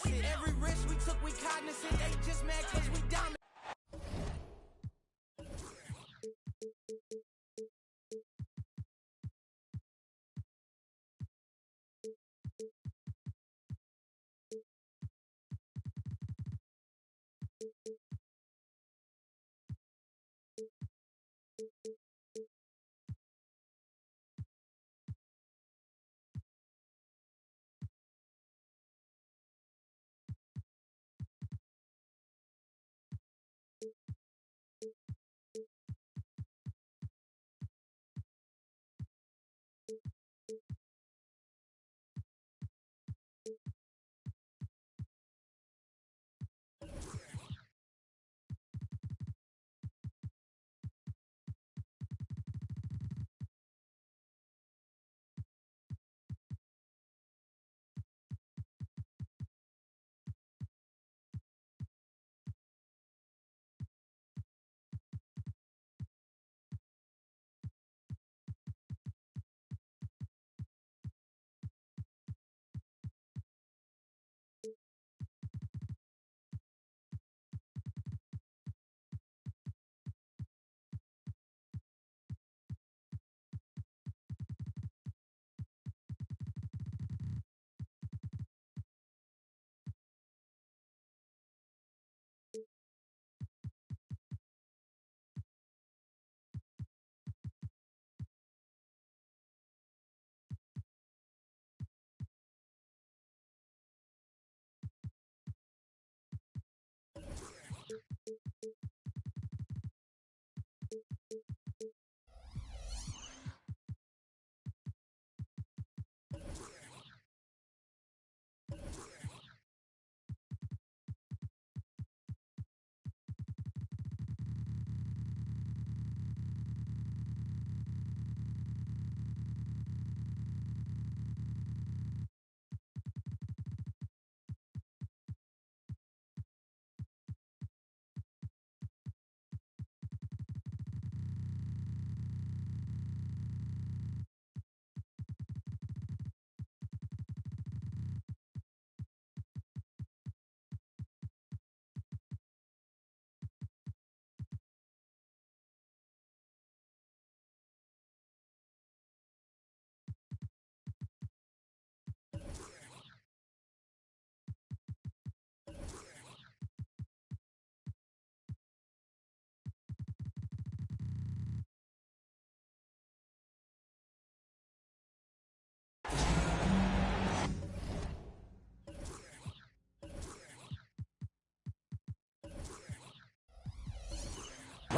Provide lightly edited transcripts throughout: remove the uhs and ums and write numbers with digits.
opposite. Every risk we took, we cognizant. They just mad cause we dominant.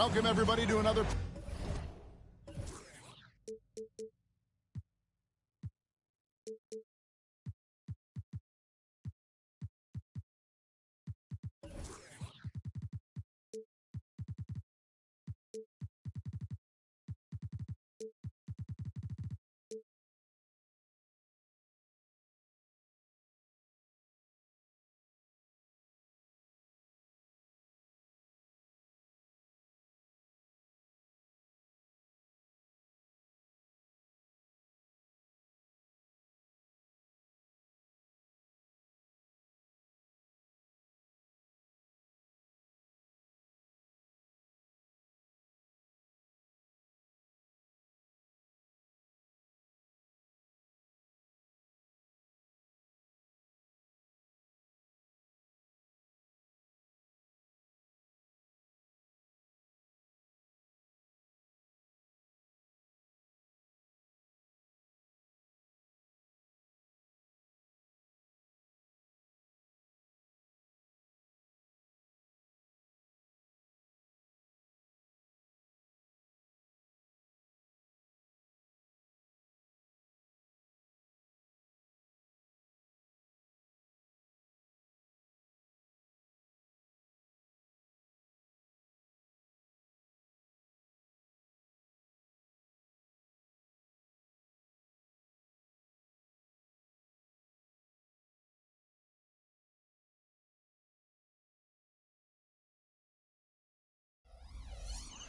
Welcome, everybody, to another...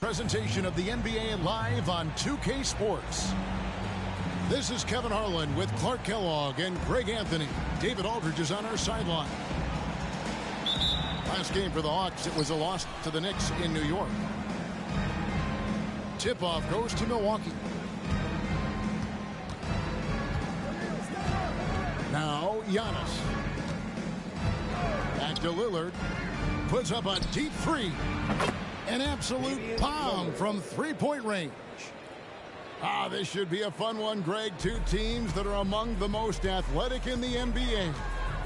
Presentation of the NBA live on 2K Sports. This is Kevin Harlan with Clark Kellogg and Greg Anthony. David Aldridge is on our sideline. Last game for the Hawks, it was a loss to the Knicks in New York. Tip-off goes to Milwaukee. Now Giannis. Back to Lillard. Puts up a deep three. An absolute bomb from three-point range. This should be a fun one, Greg. Two teams that are among the most athletic in the NBA.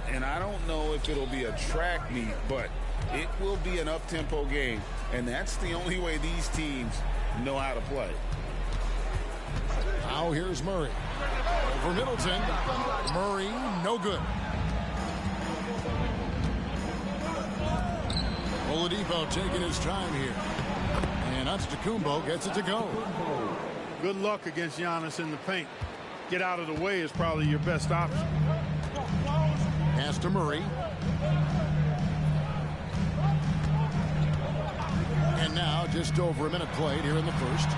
And I don't know if it'll be a track meet, but it will be an up-tempo game. And that's the only way these teams know how to play. Now here's Murray. Over Middleton. Murray, no good. Oladipo taking his time here. And Antetokounmpo gets it to go. Good luck against Giannis in the paint. Get out of the way is probably your best option. Pass to Murray. And now just over a minute played here in the first.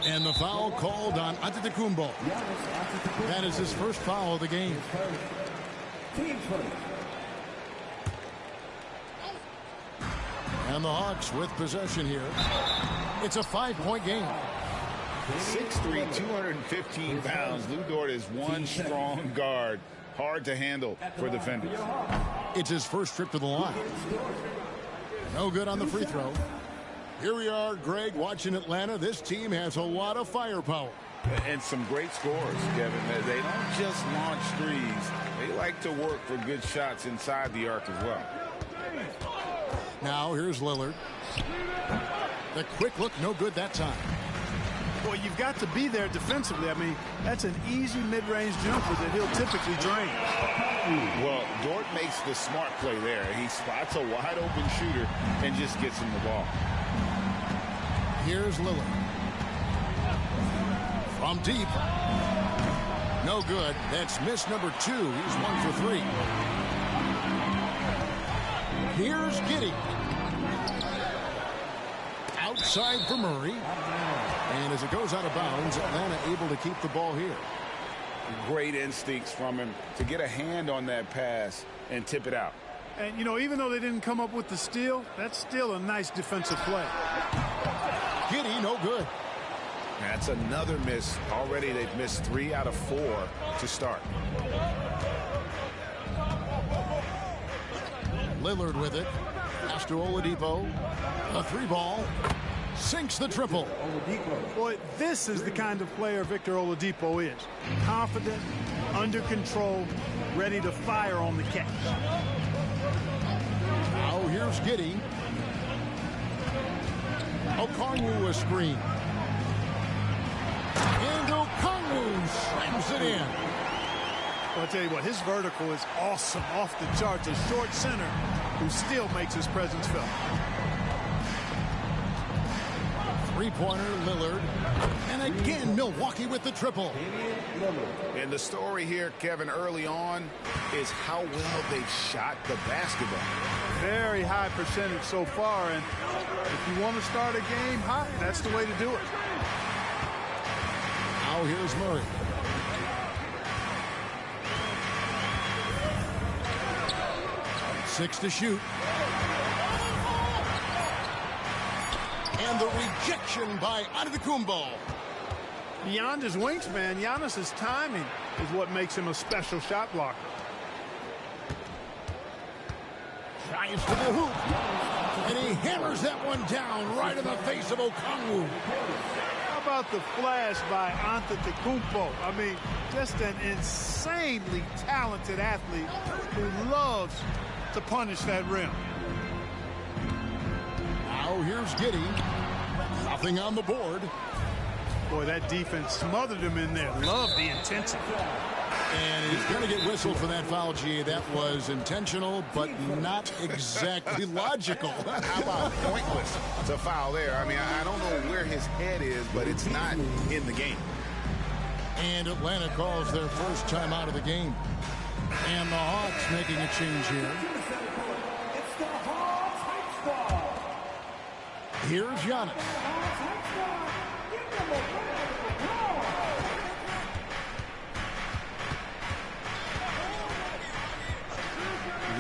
And the foul called on Antetokounmpo. That is his first foul of the game. And the Hawks with possession here. It's a 5-point game. 6'3", 215 pounds. Lou Dort is one strong guard. Hard to handle for defenders. It's his first trip to the line. No good on the free throw. Here we are, Greg, watching Atlanta. This team has a lot of firepower. And some great scores, Kevin. They don't just launch threes. They like to work for good shots inside the arc as well. Now here's Lillard. The quick look, no good that time. Well, you've got to be there defensively. I mean, that's an easy mid-range jumper that he'll typically drain. Well, Dort makes the smart play there. He spots a wide-open shooter and just gets him the ball. Here's Lillard. From deep. No good. That's miss number 2. He's 1 for 3. Here's Giddey. Outside for Murray. And as it goes out of bounds, Atlanta able to keep the ball here. Great instincts from him to get a hand on that pass and tip it out. And, you know, even though they didn't come up with the steal, that's still a nice defensive play. Giddey, no good. That's another miss. Already they've missed 3 out of 4 to start. Lillard with it. Pass to Oladipo. A 3-ball. Sinks the triple. Boy, this is the kind of player Victor Oladipo is. Confident, under control, ready to fire on the catch. Now here's Giddey. Okongwu a screen. And Okongwu slams it in. Well, I'll tell you what, his vertical is awesome, off the charts. A short center who still makes his presence felt. Three-pointer, Lillard. And again, Milwaukee with the triple. And the story here, Kevin, early on is how well they've shot the basketball. Very high percentage so far, and if you want to start a game high, that's the way to do it. Now here's Murray. Six to shoot. And the rejection by Antetokounmpo. Beyond his wingspan, Giannis's timing is what makes him a special shot blocker. Tries to the hoop. And he hammers that one down right in the face of Okongwu. How about the flash by Antetokounmpo? I mean, just an insanely talented athlete who loves to punish that rim. Now here's Giddey. Nothing on the board. Boy, that defense smothered him in there. Love the intensity. And he's going to get whistled for that foul, G. That was intentional, but not exactly logical. How about pointless? It's a foul there. I mean, I don't know where his head is, but it's not in the game. And Atlanta calls their first time out of the game. And the Hawks making a change here. Here's Giannis.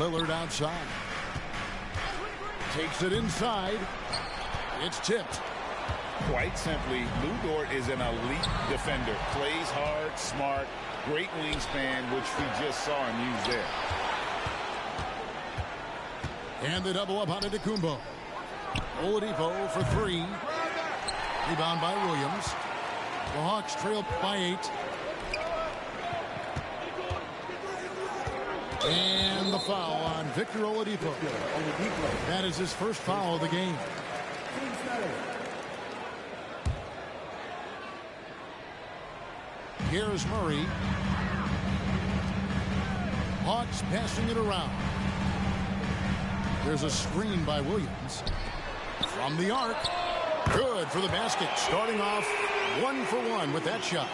Lillard outside. Takes it inside. It's tipped. Quite simply, Lou Dort is an elite defender. Plays hard, smart, great wingspan, which we just saw him use there. And the double up on Antetokounmpo. Oladipo for three. Rebound by Williams. The Hawks trail by 8. And the foul on Victor Oladipo. That is his first foul of the game. Here's Murray. Hawks passing it around. There's a screen by Williams. From the arc. Good for the basket. Starting off 1 for 1 with that shot.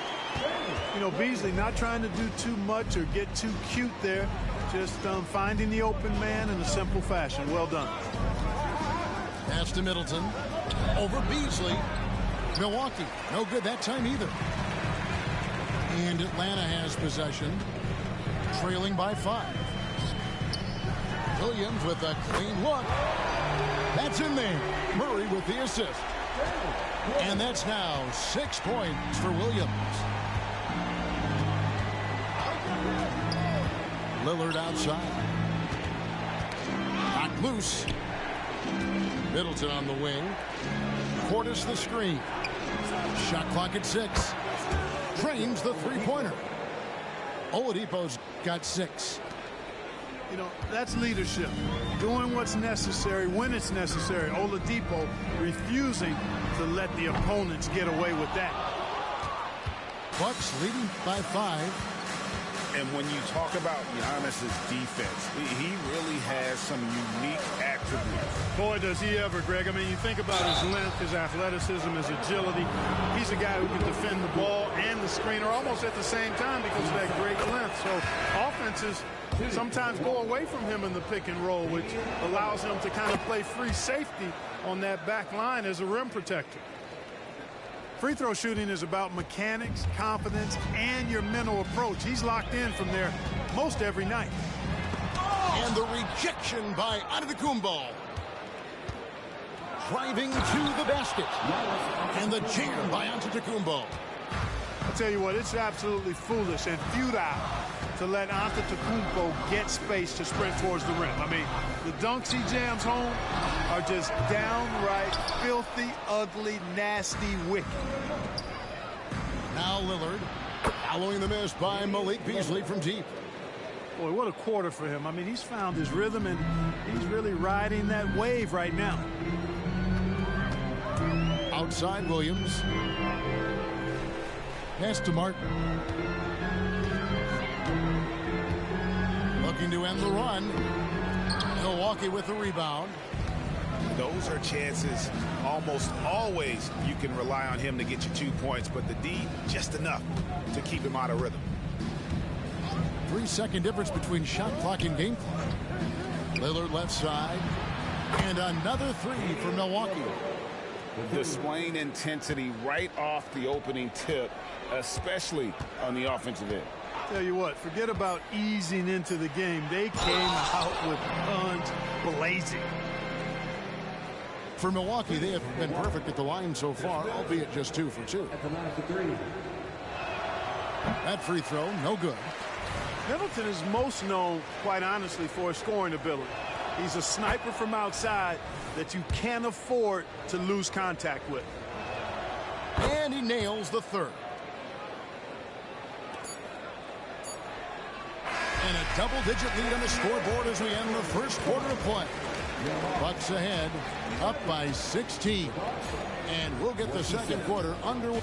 You know, Beasley not trying to do too much or get too cute there. Just finding the open man in a simple fashion. Well done. Pass to Middleton. Over Beasley. Milwaukee. No good that time either. And Atlanta has possession. Trailing by 5. Williams with a clean look. That's in there. Murray with the assist. And that's now 6 points for Williams. Lillard outside. Knocked loose. Middleton on the wing. Portis the screen. Shot clock at 6. Trains the three-pointer. Oladipo's got 6. You know, that's leadership. Doing what's necessary when it's necessary. Oladipo refusing to let the opponents get away with that. Bucks leading by 5. And when you talk about Giannis's defense, he really has some unique attributes. Boy, does he ever, Greg. I mean, you think about his length, his athleticism, his agility. He's a guy who can defend the ball and the screener almost at the same time because of that great length. So offenses sometimes go away from him in the pick and roll, which allows him to kind of play free safety on that back line as a rim protector. Free throw shooting is about mechanics, confidence, and your mental approach. He's locked in from there most every night. And the rejection by Antetokounmpo. Driving to the basket. And the jam by Antetokounmpo. I'll tell you what, it's absolutely foolish and futile to let Antetokounmpo get space to sprint towards the rim. I mean, the dunks he jams home are just downright filthy, ugly, nasty, wicked. Now Lillard following the miss by Malik Beasley from deep. Boy, what a quarter for him. I mean, he's found his rhythm, and he's really riding that wave right now. Outside Williams. Pass to Martin. Looking to end the run. Milwaukee with the rebound. Those are chances almost always you can rely on him to get you 2 points, but the D just enough to keep him out of rhythm. 3-second difference between shot clock and game clock. Lillard left side. And another 3 for Milwaukee. Displaying intensity right off the opening tip, especially on the offensive end. Tell you what, forget about easing into the game. They came out with guns blazing. For Milwaukee, they have been perfect at the line so far, albeit just 2 for 2. That free throw, no good. Middleton is most known, quite honestly, for his scoring ability. He's a sniper from outside that you can't afford to lose contact with. And he nails the 3rd. And a double-digit lead on the scoreboard as we end the first quarter of play. Bucks ahead, up by 16. And we'll get the second quarter underway.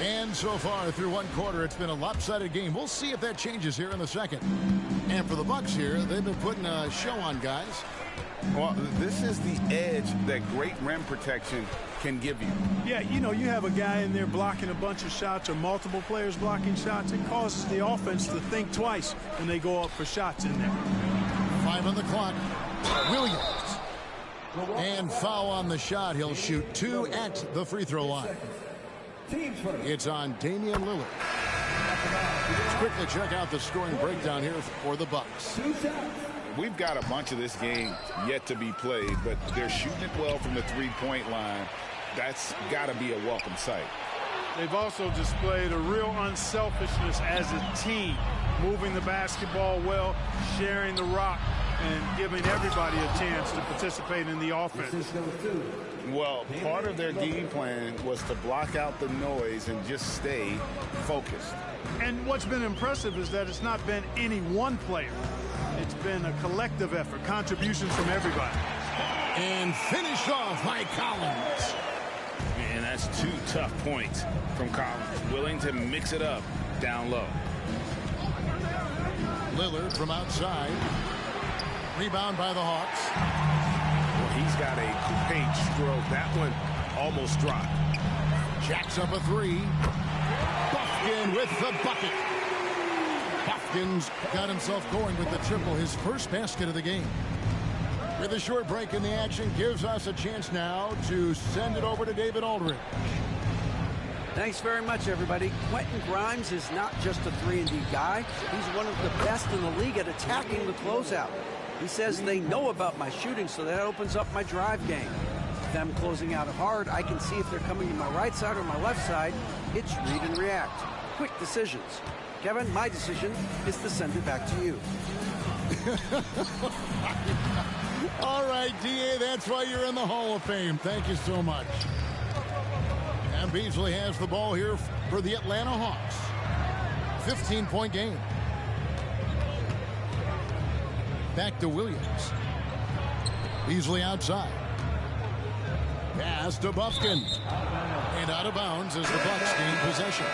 And so far through one quarter, it's been a lopsided game. We'll see if that changes here in the second. And for the Bucks here, they've been putting a show on, guys. Well, this is the edge that great rim protection can give you. Yeah, you know, you have a guy in there blocking a bunch of shots or multiple players blocking shots. It causes the offense to think twice when they go up for shots in there. 5 on the clock. Williams. And foul on the shot. He'll shoot 2 at the free throw line. It's on Damian Lillard. Let's quickly check out the scoring breakdown here for the Bucks. We've got a bunch of this game yet to be played, but they're shooting it well from the three-point line. That's got to be a welcome sight. They've also displayed a real unselfishness as a team, moving the basketball well, sharing the rock, and giving everybody a chance to participate in the offense. Well, part of their game plan was to block out the noise and just stay focused. And what's been impressive is that it's not been any one player. It's been a collective effort, contributions from everybody. And finished off by Collins. And that's 2 tough points from Collins, willing to mix it up down low. Lillard from outside. Rebound by the Hawks. Well, he's got a great stroke. That one almost dropped. Jacks up a 3. Bufkin with the bucket. Bufkin's got himself going with the triple, his first basket of the game. With a short break in the action, gives us a chance now to send it over to David Aldridge. Thanks very much, everybody. Quentin Grimes is not just a 3-and-D guy. He's one of the best in the league at attacking the closeout. He says they know about my shooting, so that opens up my drive game. Them closing out hard, I can see if they're coming to my right side or my left side. It's read and react. Quick decisions. Kevin, my decision is to send it back to you. All right, D.A., that's why you're in the Hall of Fame. Thank you so much. And Beasley has the ball here for the Atlanta Hawks. 15-point game. Back to Williams. Beasley outside. Pass to Bufkin. And out of bounds as the Bucks gain possession.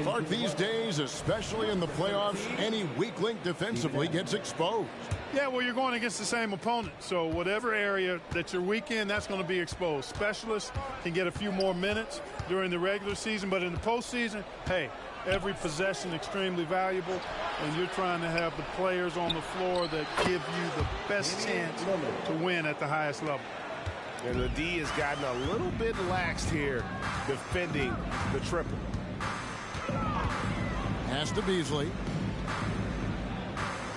Clark, these days, especially in the playoffs, any weak link defensively gets exposed. Yeah, well, you're going against the same opponent. So whatever area that you're weak in, that's going to be exposed. Specialists can get a few more minutes during the regular season, but in the postseason, hey, every possession extremely valuable, and you're trying to have the players on the floor that give you the best chance to win at the highest level. And the D has gotten a little bit laxed here defending the triple. Pass to Beasley.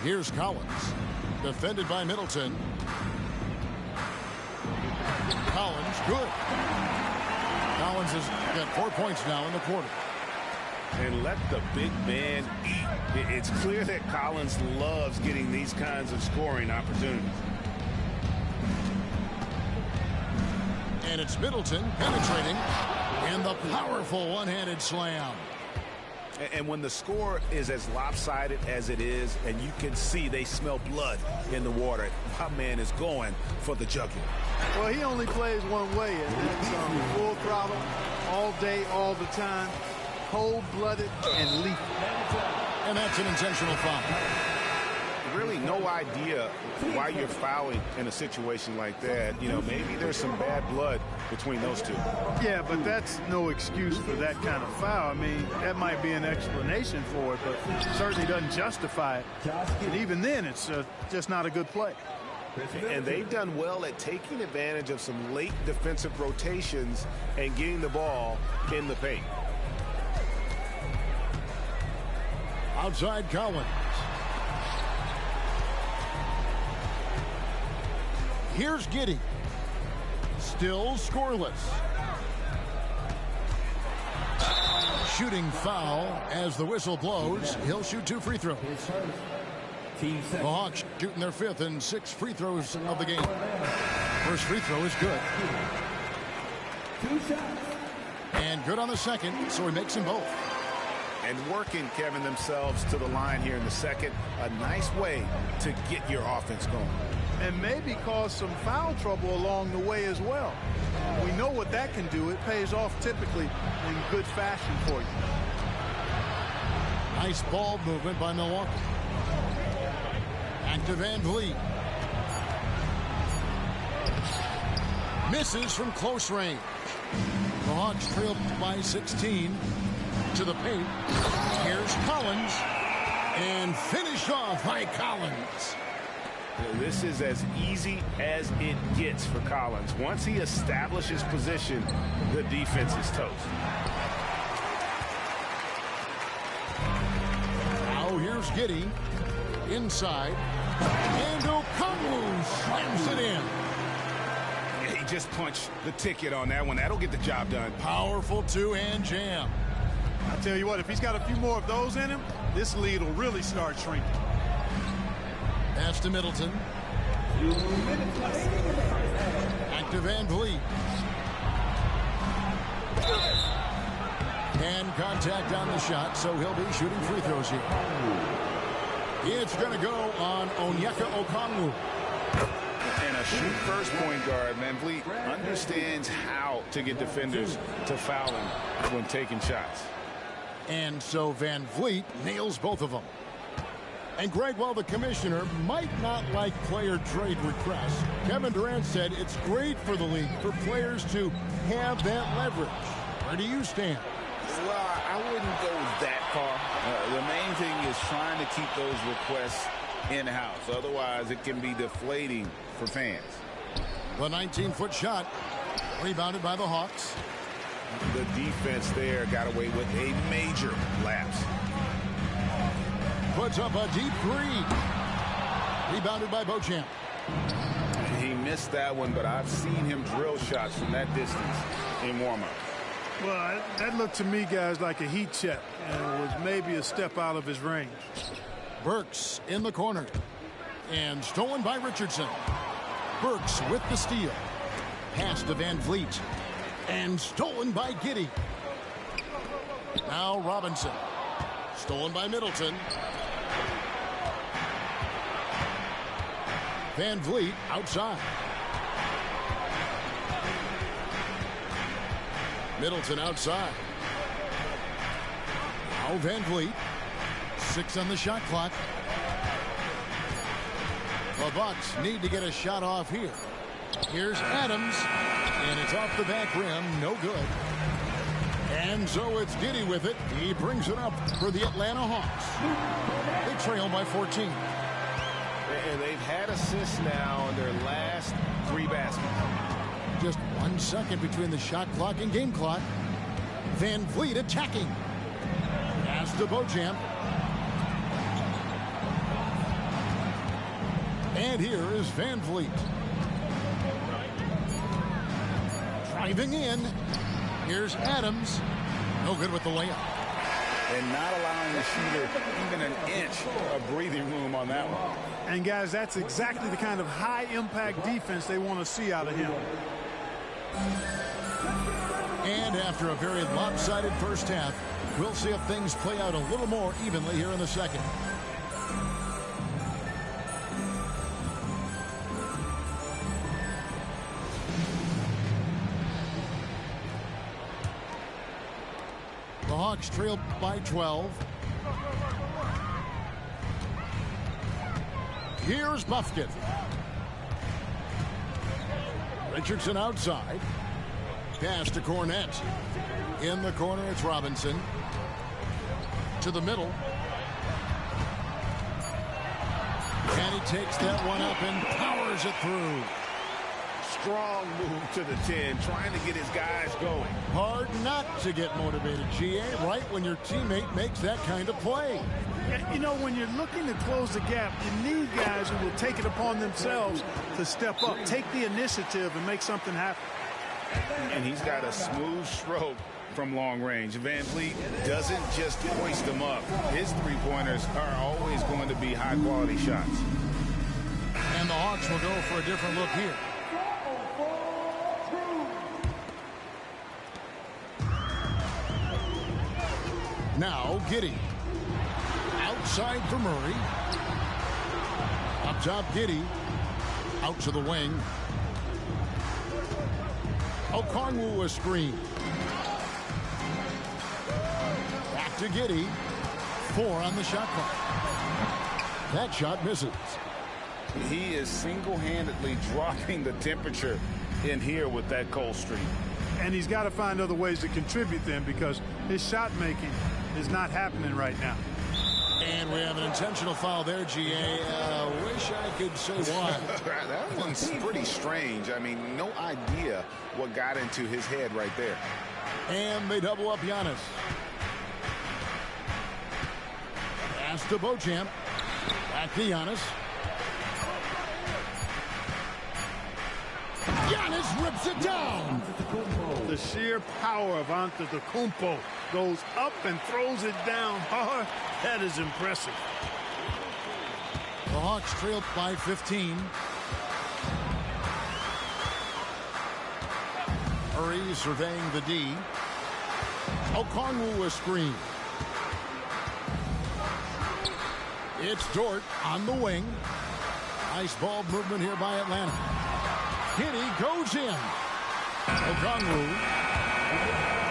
Here's Collins. Defended by Middleton. Collins, good. Collins has got 4 points now in the quarter. And let the big man eat. It's clear that Collins loves getting these kinds of scoring opportunities. And it's Middleton penetrating. And the powerful one-handed slam. And when the score is as lopsided as it is, and you can see they smell blood in the water, my man is going for the jugular. Well, he only plays one way, and that's full throttle, all day, all the time, cold-blooded and lethal. And that's an intentional foul. Really no idea why you're fouling in a situation like that. You know, maybe there's some bad blood between those two. Yeah, but that's no excuse for that kind of foul. I mean, that might be an explanation for it, but certainly doesn't justify it. And even then, it's just not a good play. And they've done well at taking advantage of some late defensive rotations and getting the ball in the paint. Outside Collins. Here's Giddey. Still scoreless. Shooting foul as the whistle blows. He'll shoot 2 free throws. The Hawks shooting their 5th and 6 free throws of the game. First free throw is good. And good on the second, so he makes them both. And working, Kevin, themselves to the line here in the second. A nice way to get your offense going. And maybe cause some foul trouble along the way as well. We know what that can do. It pays off typically in good fashion for you. Nice ball movement by Milwaukee. Back to Van Vliet. Misses from close range. The Hawks trail by 16 to the paint. Here's Collins. And finished off by Collins. This is as easy as it gets for Collins. Once he establishes position, the defense is toast. Now here's Giddey inside, and Okongwu slams it in. Yeah, he just punched the ticket on that one. That'll get the job done. Powerful two-hand jam. I tell you what, if he's got a few more of those in him, this lead will really start shrinking. Pass to Middleton. Back to Van Vliet. And contact on the shot, so he'll be shooting free throws here. It's going to go on Onyeka Okongwu. And a shoot-first point guard, Van Vliet understands how to get defenders to foul him when taking shots. And so Van Vliet nails both of them. And Greg, while the commissioner might not like player trade requests, Kevin Durant said it's great for the league for players to have that leverage. Where do you stand? Well, I wouldn't go that far. The main thing is trying to keep those requests in-house. Otherwise, it can be deflating for fans. The 19-foot shot rebounded by the Hawks. The defense there got away with a major lapse. Puts up a deep three. Rebounded by Beauchamp. He missed that one, but I've seen him drill shots from that distance in warm-up. Well, that looked to me, guys, like a heat check, and it was maybe a step out of his range. Burks in the corner. And stolen by Richardson. Burks with the steal. Pass to Van Vliet. And stolen by Giddey. Now Robinson. Stolen by Middleton. Van Vliet outside. Middleton outside. Now Van Vliet. 6 on the shot clock. The Bucks need to get a shot off here. Here's Adams. And it's off the back rim. No good. And so it's Giddey with it. He brings it up for the Atlanta Hawks. They trail by 14. And they've had assists now in their last 3 baskets. Just 1 second between the shot clock and game clock. Van Vliet attacking. Pass to Beauchamp. And here is Van Vliet. Driving in. Here's Adams. No good with the layup. And not allowing the shooter even an inch of breathing room on that one. And, guys, that's exactly the kind of high-impact defense they want to see out of him. And after a very lopsided first half, we'll see if things play out a little more evenly here in the second. The Hawks trail by 12. Here's Buffkin. Richardson outside. Pass to Cornette. In the corner, it's Robinson. To the middle. And he takes that one up and powers it through. Strong move to the 10, trying to get his guys going. Hard not to get motivated, GA, right when your teammate makes that kind of play. You know, when you're looking to close the gap, you need guys who will take it upon themselves to step up, take the initiative, and make something happen. And he's got a smooth stroke from long range. Van Vliet doesn't just hoist them up. His three-pointers are always going to be high-quality shots. And the Hawks will go for a different look here. Now Giddey. Outside for Murray. Up top Giddey. Out to the wing. Okongwu a screen. Back to Giddey. 4 on the shot clock. That shot misses. He is single-handedly dropping the temperature in here with that cold streak. And he's got to find other ways to contribute then, because his shot making is not happening right now. And We have an intentional foul there, GA. Wish I could say why. That one's pretty strange. I mean, no idea what got into his head right there. And they double up Giannis. Pass to Beauchamp. Back to Giannis. Giannis rips it down. The sheer power of Antetokounmpo goes up and throws it down hard. That is impressive. The Hawks trailed by 15. Murray surveying the D. Okongwu a screen. It's Dort on the wing. Nice ball movement here by Atlanta. Giddey goes in. Okongwu.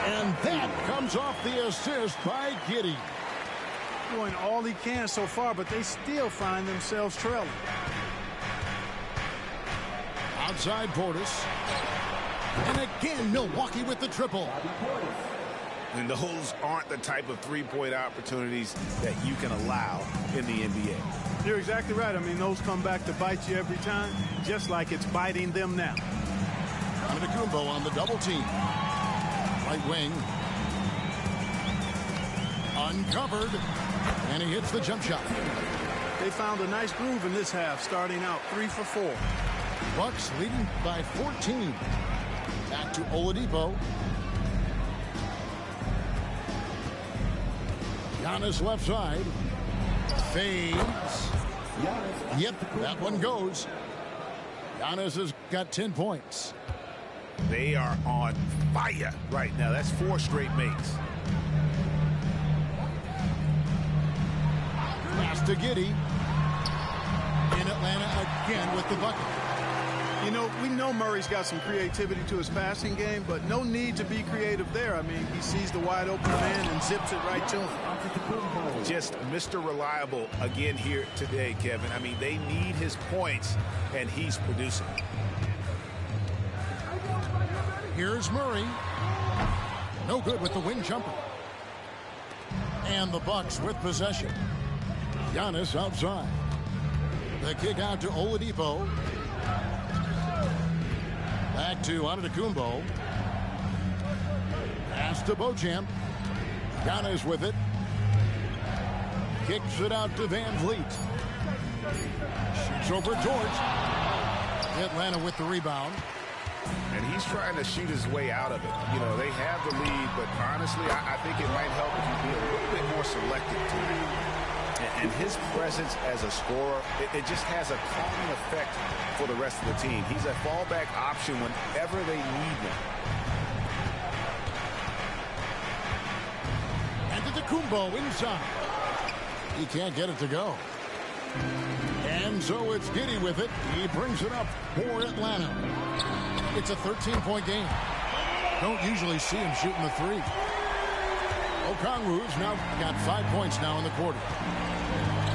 And that comes off the assist by Giddey. Doing all he can so far, but they still find themselves trailing. Outside Portis. And again, Milwaukee with the triple. And those aren't the type of three-point opportunities that you can allow in the NBA. You're exactly right. I mean, those come back to bite you every time, just like it's biting them now. Antetokounmpo on the double team. Right wing. Uncovered. And he hits the jump shot. They found a nice groove in this half, starting out 3 for 4. Bucks leading by 14. Back to Oladipo. Giannis left side. Fades. Yep, that one goes. Giannis has got 10 points. They are on fire right now. That's 4 straight makes. Pass to Giddey. In Atlanta again with the bucket. You know, we know Murray's got some creativity to his passing game, but no need to be creative there. I mean, he sees the wide open man and zips it right to him. Just Mr. Reliable again here today, Kevin. I mean, they need his points, and he's producing. Here's Murray. No good with the wing jumper. And the Bucks with possession. Giannis outside. The kick out to Oladipo. Back to Antetokounmpo. Pass to Beauchamp. Giannis with it. Kicks it out to Van Vliet. Shoots over George. Atlanta with the rebound. And he's trying to shoot his way out of it. You know, they have the lead, but honestly, I think it might help if you be a little bit more selective tonight. And his presence as a scorer, it just has a calming effect for the rest of the team. He's a fallback option whenever they need him. Antetokounmpo inside. He can't get it to go. And so it's Giddey with it. He brings it up for Atlanta. It's a 13-point game. Don't usually see him shooting the three. Okongwu's now got 5 points now in the quarter.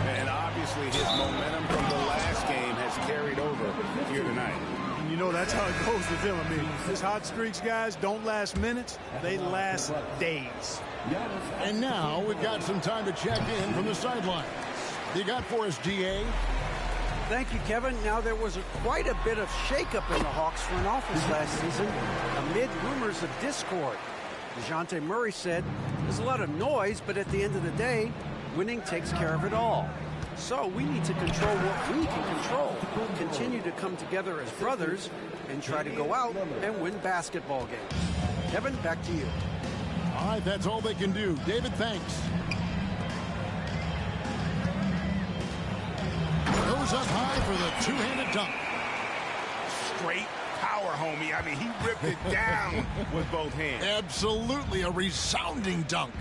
And obviously his momentum from the last game has carried over here tonight. And you know, that's how it goes with him. I mean, his hot streaks, guys, don't last minutes. They last days. And now we've got some time to check in from the sidelines. You got for us, GA? Thank you, Kevin. Now, there was quite a bit of shakeup in the Hawks front office last season amid rumors of discord. DeJounte Murray said, there's a lot of noise, but at the end of the day, winning takes care of it all. So we need to control what we can control, continue to come together as brothers, and try to go out and win basketball games. Kevin, back to you. All right, that's all they can do. David, thanks. Goes up high for the two-handed dunk. Straight power, homie. I mean, he ripped it down with both hands. Absolutely a resounding dunk.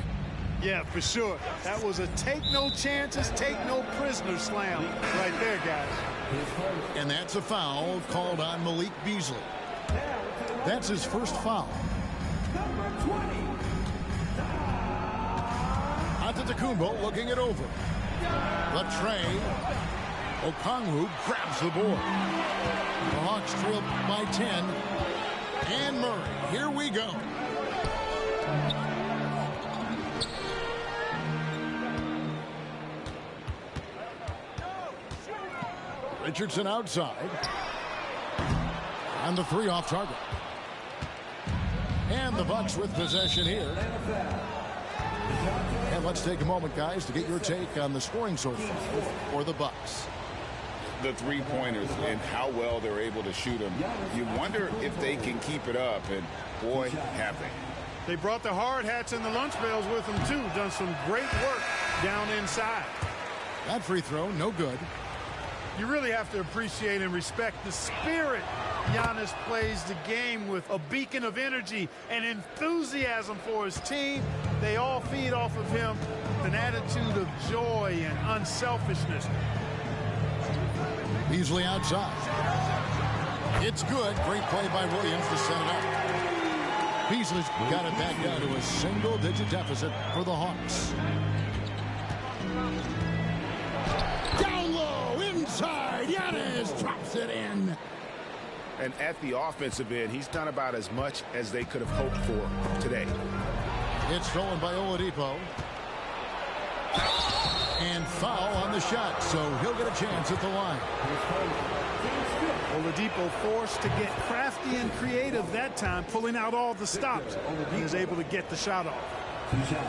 Yeah, for sure. That was a take no chances, take no prisoners slam right there, guys. And that's a foul called on Malik Beasley. That's his first foul. Antetokounmpo looking it over. The tray. Okongwu grabs the board. The Hawks trail by 10. And Murray. Here we go. Richardson outside. And the 3 off target. And the Bucks with possession here. And let's take a moment, guys, to get your take on the scoring so far for the Bucks. The three-pointers and how well they're able to shoot them. You wonder if they can keep it up, and boy, have they. They brought the hard hats and the lunch pails with them, too. Done some great work down inside. That free throw, no good. You really have to appreciate and respect the spirit Giannis plays the game with. A beacon of energy and enthusiasm for his team. They all feed off of him with an attitude of joy and unselfishness. Beasley outside. It's good. Great play by Williams to set it up. Beasley's got it back down to a single-digit deficit for the Hawks. Down low, inside. Giannis drops it in. And at the offensive end, he's done about as much as they could have hoped for today. It's stolen by Oladipo. And foul on the shot, so he'll get a chance at the line. Oladipo forced to get crafty and creative that time, pulling out all the stops. He was able to get the shot off.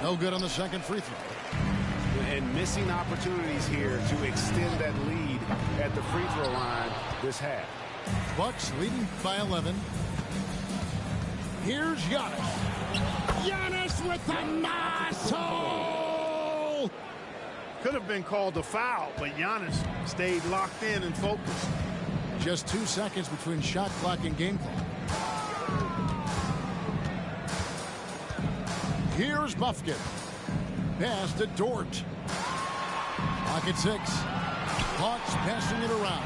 No good on the second free throw. And missing opportunities here to extend that lead at the free throw line this half. Bucks leading by 11. Here's Giannis. Giannis with the muscle! Could have been called a foul, but Giannis stayed locked in and focused. Just 2 seconds between shot clock and game clock. Here's Buffkin. Pass to Dort. Pocket 6. Hawks passing it around.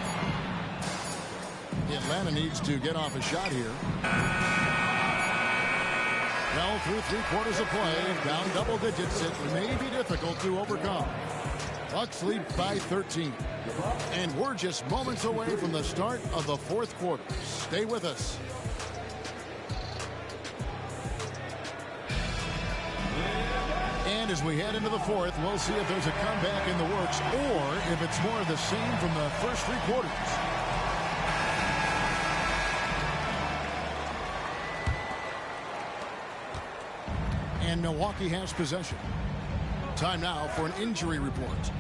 Atlanta needs to get off a shot here. Well, through 3 quarters of play, down double digits, it may be difficult to overcome. Bucks lead by 13. And we're just moments away from the start of the 4th quarter. Stay with us. And as we head into the 4th, we'll see if there's a comeback in the works or if it's more of the same from the first 3 quarters. And Milwaukee has possession. Time now for an injury report.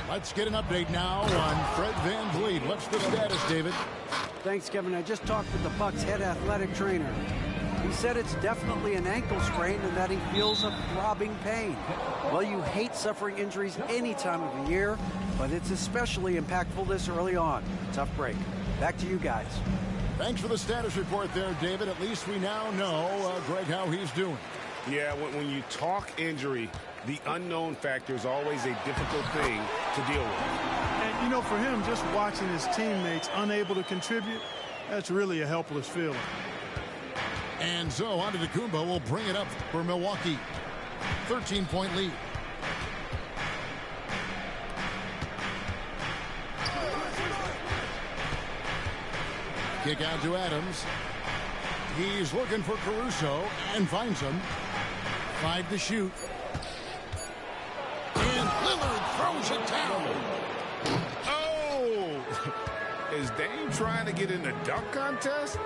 Let's get an update now on Fred VanVleet. What's the status, David? Thanks, Kevin. I just talked with the Bucks head athletic trainer. He said it's definitely an ankle sprain and that he feels a throbbing pain. Well, you hate suffering injuries any time of the year, but it's especially impactful this early on. Tough break. Back to you guys. Thanks for the status report there, David. At least we now know, Greg, how he's doing. Yeah, when you talk injury, the unknown factor is always a difficult thing to deal with. And, you know, for him, just watching his teammates unable to contribute, that's really a helpless feeling. And so Antetokounmpo will bring it up for Milwaukee. 13-point lead. Kick out to Adams. He's looking for Caruso and finds him. 5 to shoot. And Lillard throws it down. Oh! Is Dame trying to get in the dunk contest?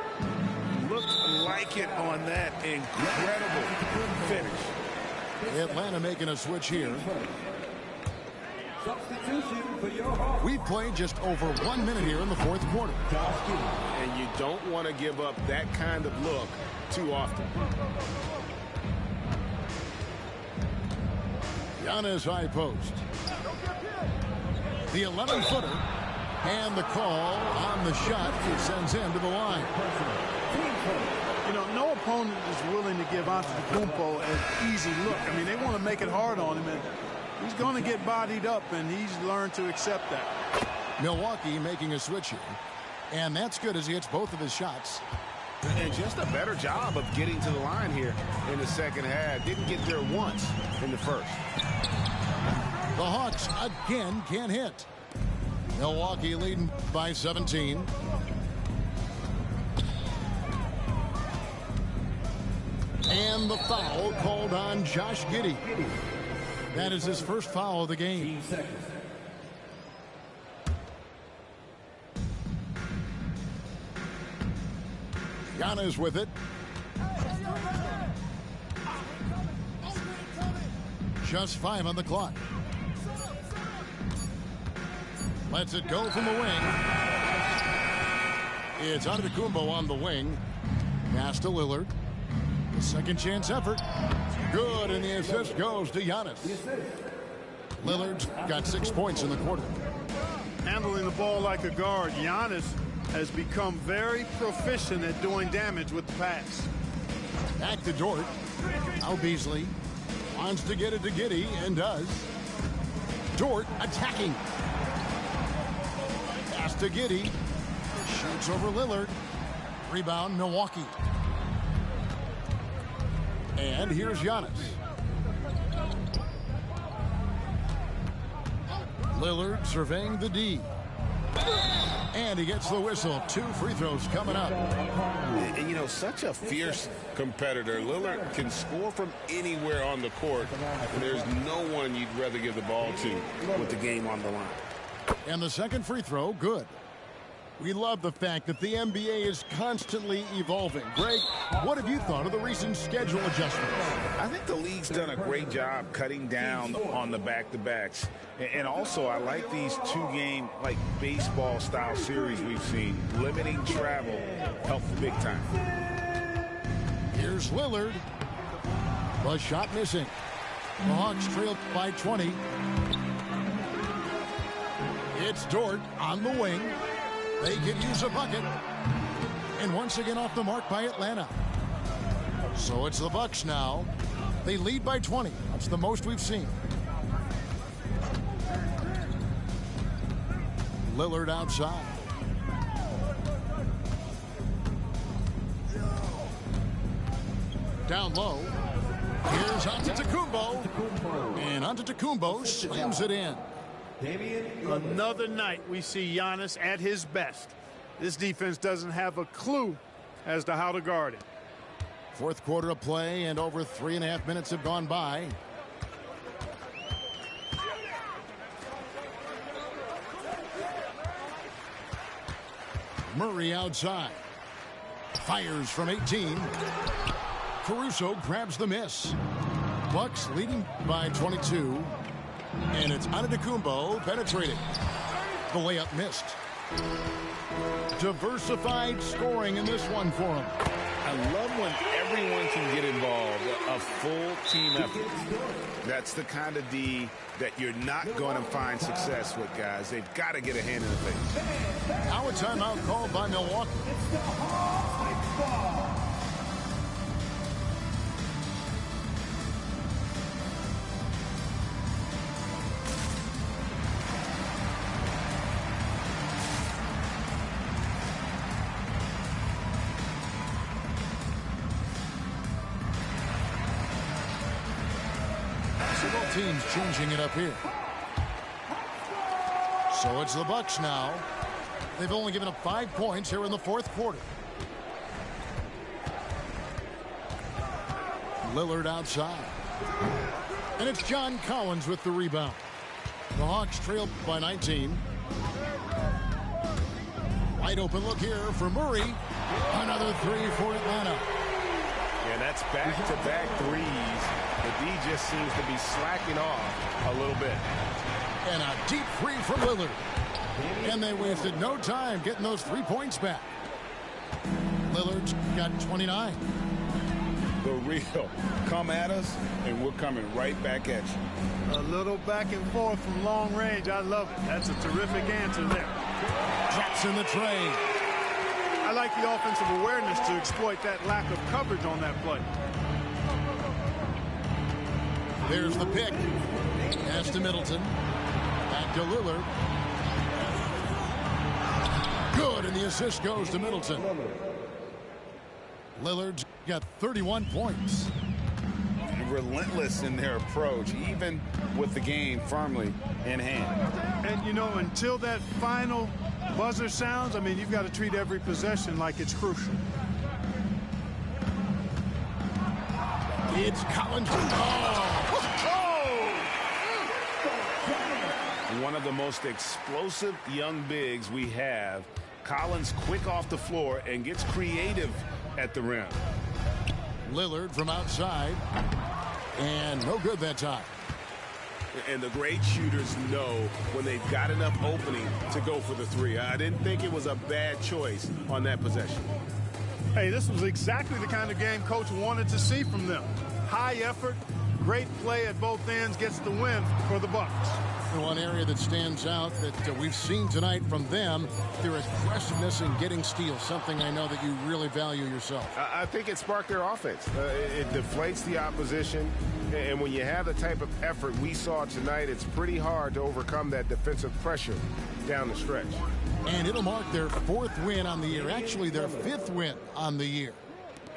Looked like it on that incredible finish. Atlanta making a switch here. We played just over 1 minute here in the 4th quarter. And you don't want to give up that kind of look too often. Giannis high post. The 11-footer. And the call on the shot sends him to the line. You know, no opponent is willing to give Antetokounmpo an easy look. I mean, they want to make it hard on him, and he's going to get bodied up, and he's learned to accept that. Milwaukee making a switch here. And that's good as he hits both of his shots. And just a better job of getting to the line here in the second half. Didn't get there once in the first. The Hawks again can't hit. Milwaukee leading by 17. And the foul called on Josh Giddey. That is his first foul of the game. Giannis with it. Just 5 on the clock. Lets it go from the wing. It's Antetokounmpo on the wing. Pass to Lillard. The second chance effort. Good, and the assist goes to Giannis. Lillard's got 6 points in the quarter. Handling the ball like a guard, Giannis has become very proficient at doing damage with the pass. Back to Dort. Now Beasley wants to get it to Giddey and does. Dort attacking. Pass to Giddey. Shoots over Lillard. Rebound Milwaukee. And here's Giannis. Lillard surveying the D. And he gets the whistle. 2 free throws coming up. And, you know, such a fierce competitor. Lillard can score from anywhere on the court. And there's no one you'd rather give the ball to with the game on the line. And the second free throw, good. We love the fact that the NBA is constantly evolving. Greg, what have you thought of the recent schedule adjustments? I think the league's done a great job cutting down on the back-to-backs. And also, I like these 2-game, like, baseball-style series we've seen. Limiting travel helps big time. Here's Lillard. The shot missing. The Hawks trail by 20. It's Dort on the wing. They could use a bucket. And once again off the mark by Atlanta. So it's the Bucks now. They lead by 20. That's the most we've seen. Lillard outside. Down low. Here's Antetokounmpo. And Antetokounmpo slams it in. Another night we see Giannis at his best. This defense doesn't have a clue as to how to guard it. Fourth quarter of play, and over 3.5 minutes have gone by. Murray outside. Fires from 18. Caruso grabs the miss. Bucks leading by 22. And it's Antetokounmpo penetrating. The layup missed. Diversified scoring in this one for him. I love when everyone can get involved, a full team effort. That's the kind of D that you're not going to find success with, guys. They've got to get a hand in the face. Now a timeout called by Milwaukee. Teams changing it up here. So it's the Bucks now. They've only given up 5 points here in the fourth quarter. Lillard outside. And it's John Collins with the rebound. The Hawks trail by 19. Wide open look here for Murray. Another 3 for Atlanta. And that's back-to-back threes. The D just seems to be slacking off a little bit. And a deep 3 from Lillard. And they wasted no time getting those 3 points back. Lillard's got 29. The real. Come at us, and we're coming right back at you. A little back and forth from long range. I love it. That's a terrific answer there. Drops in the tray. I like the offensive awareness to exploit that lack of coverage on that play. There's the pick. Pass to Middleton. Back to Lillard. Good, and the assist goes to Middleton. Lillard's got 31 points. Relentless in their approach, even with the game firmly in hand. And, you know, until that final buzzer sounds, I mean, you've got to treat every possession like it's crucial. It's Collins. One of the most explosive young bigs we have. Collins quick off the floor and gets creative at the rim. Lillard from outside. And no good that time. And the great shooters know when they've got enough opening to go for the three. I didn't think it was a bad choice on that possession. Hey, this was exactly the kind of game Coach wanted to see from them. High effort, great play at both ends, gets the win for the Bucks. And one area that stands out that we've seen tonight from them, their aggressiveness in getting steals, something I know that you really value yourself. I think it sparked their offense. It deflates the opposition, and when you have the type of effort we saw tonight, it's pretty hard to overcome that defensive pressure down the stretch. And it'll mark their 4th win on the year, actually their 5th win on the year.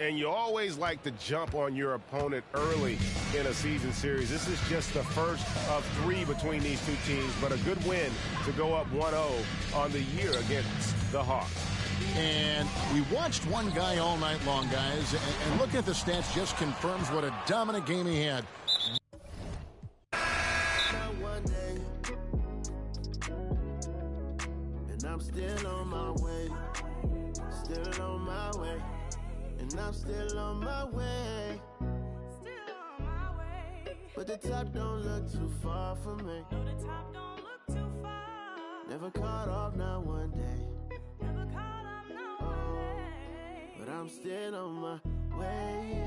And you always like to jump on your opponent early in a season series. This is just the first of 3 between these two teams, but a good win to go up 1-0 on the year against the Hawks. And we watched one guy all night long, guys, and looking at the stats just confirms what a dominant game he had. And I'm still on my way, still on my way. And I'm still on my way. Still on my way. But the top don't look too far from me. No, the top don't look too far. Never caught off, not one day. Never caught up, no way. But I'm still on my way.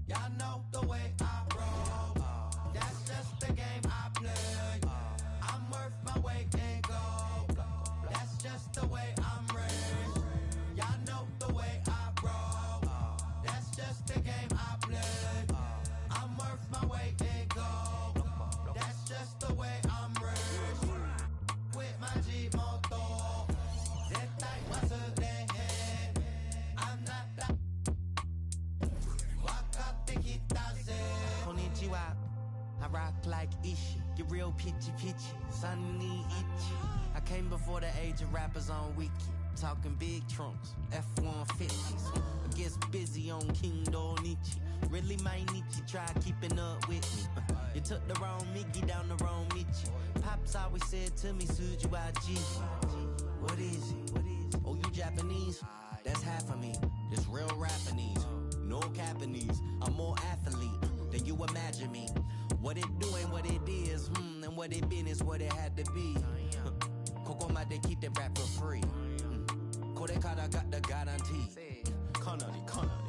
Y'all know the way I roll. That's just the game I play. I'm worth my weight in gold. That's just the way I'm raised. Y'all know the way I roll. That's just the game I play. I'm worth my weight in gold. That's just the way I'm raised. With my G-Moto. Zettai wasu de. I'm not that. Konnichiwa, I rock like Ishi, get real pitchy, sunny itchy. I came before the age of rappers on Wiki, talking big trunks, F-150s. I guess busy on King Donichi, really my Nietzsche, try keeping up with me. You took the wrong Mickey down the wrong Michi. Pops always said to me, Suju G. What is it? Oh, you Japanese? That's half of me, this real Japanese. No Japanese, I'm more athlete than you imagine me. What it do ain't what it is, and what it been is what it had to be. Koko made keep the rap for free. Kodekada got the guarantee. Kanari.